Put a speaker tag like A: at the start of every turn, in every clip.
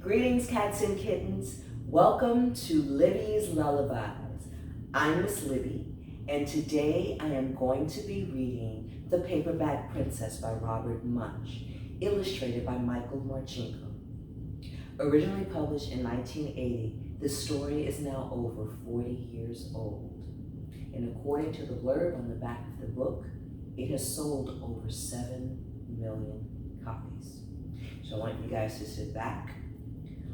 A: Greetings, cats and kittens. Welcome to Libby's Lullabies. I'm Miss Libby, and today I am going to be reading The Paperbag Princess by Robert Munsch, illustrated by Martchenko. Originally published in 1980, this story is now over 40 years old. And according to the blurb on the back of the book, it has sold over 7 million copies. So I want you guys to sit back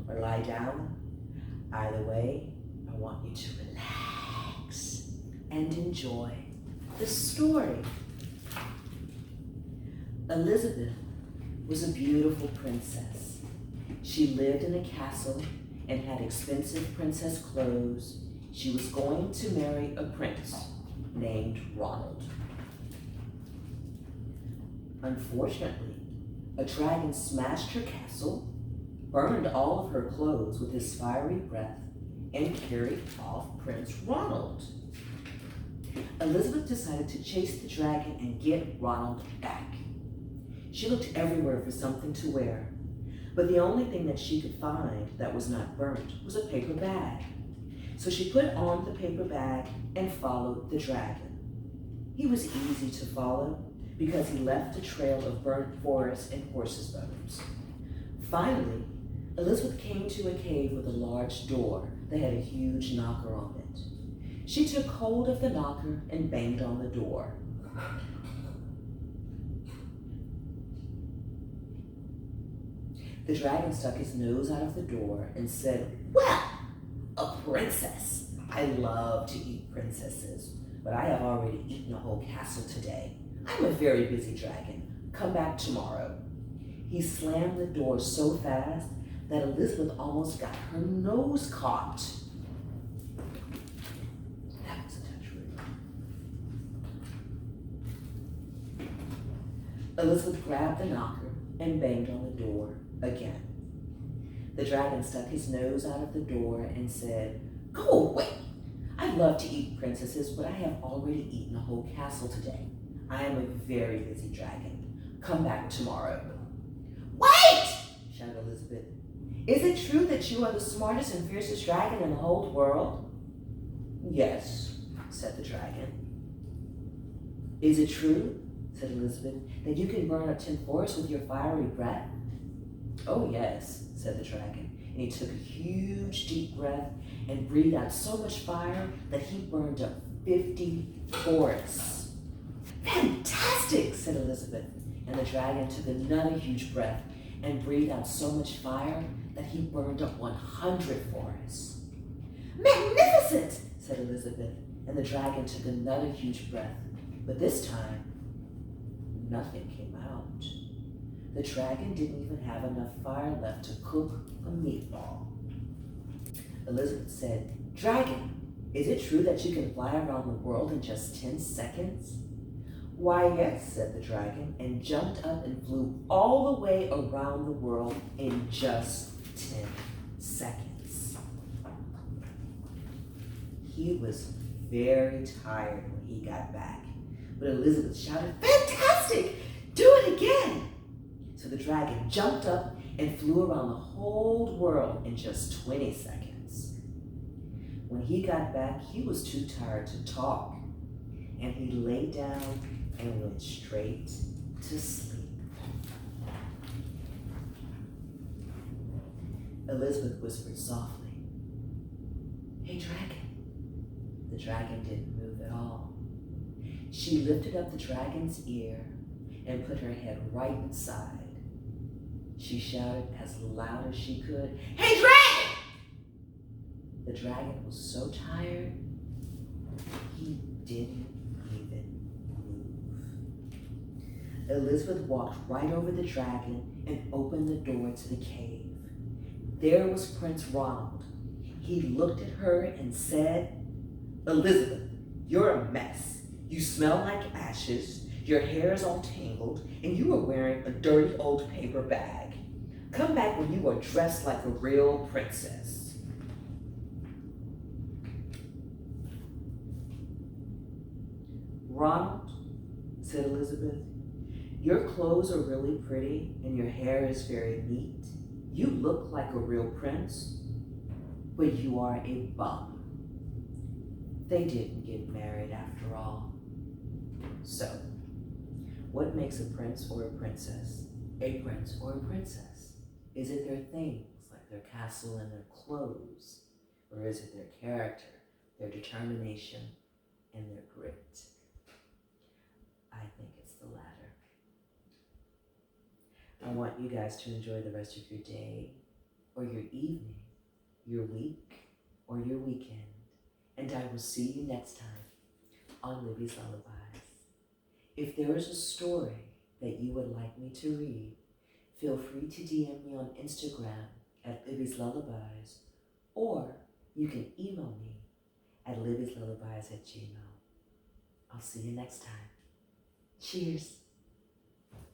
A: or lie down. Either way, I want you to relax and enjoy the story. Elizabeth was a beautiful princess. She lived in a castle and had expensive princess clothes. She was going to marry a prince named Ronald. Unfortunately, a dragon smashed her castle, burned all of her clothes with his fiery breath, and carried off Prince Ronald. Elizabeth decided to chase the dragon and get Ronald back. She looked everywhere for something to wear, but the only thing that she could find that was not burnt was a paper bag. So she put on the paper bag and followed the dragon. He was easy to follow because he left a trail of burnt forest and horses' bones. Finally, Elizabeth came to a cave with a large door that had a huge knocker on it. She took hold of the knocker and banged on the door. The dragon stuck his nose out of the door and said, "Well, a princess. I love to eat princesses, but I have already eaten a whole castle today. I'm a very busy dragon. Come back tomorrow." He slammed the door so fast that Elizabeth almost got her nose caught. That was a touch rude. Elizabeth grabbed the knocker and banged on the door again. The dragon stuck his nose out of the door and said, "Go away. I love to eat princesses, but I have already eaten a whole castle today. I am a very busy dragon. Come back tomorrow." "Wait!" shouted Elizabeth. "Is it true that you are the smartest and fiercest dragon in the whole world?" "Yes," said the dragon. "Is it true," said Elizabeth, "that you can burn up 10 forests with your fiery breath?" "Oh yes," said the dragon, and he took a huge deep breath and breathed out so much fire that he burned up 50 forests. "Fantastic," said Elizabeth, and the dragon took another huge breath and breathed out so much fire that he burned up 100 forests. "Magnificent," said Elizabeth, and the dragon took another huge breath, but this time, nothing came out. The dragon didn't even have enough fire left to cook a meatball. Elizabeth said, "Dragon, is it true that you can fly around the world in just 10 seconds? "Why, yes," said the dragon, and jumped up and flew all the way around the world in just 10 seconds. He was very tired when he got back, but Elizabeth shouted, "Fantastic! Do it again!" So the dragon jumped up and flew around the whole world in just 20 seconds. When he got back, he was too tired to talk, and he lay down and went straight to sleep. Elizabeth whispered softly, "Hey, dragon." The dragon didn't move at all. She lifted up the dragon's ear and put her head right inside. She shouted as loud as she could, "Hey, dragon!" The dragon was so tired, he didn't even move. Elizabeth walked right over the dragon and opened the door to the cave. There was Prince Ronald. He looked at her and said, "Elizabeth, you're a mess. You smell like ashes, your hair is all tangled, and you are wearing a dirty old paper bag. Come back when you are dressed like a real princess." "Ronald," said Elizabeth, "your clothes are really pretty and your hair is very neat. You look like a real prince, but you are a bum. They didn't get married after all. So, what makes a prince or a princess a prince or a princess? Is it their things, like their castle and their clothes? Or is it their character, their determination, and their grit? I think it's the latter. I want you guys to enjoy the rest of your day, or your evening, your week, or your weekend. And I will see you next time on Libby's Lullabies. If there is a story that you would like me to read, feel free to DM me on Instagram at Libby's Lullabies, or you can email me at libbyslullabies@gmail.com. I'll see you next time. Cheers.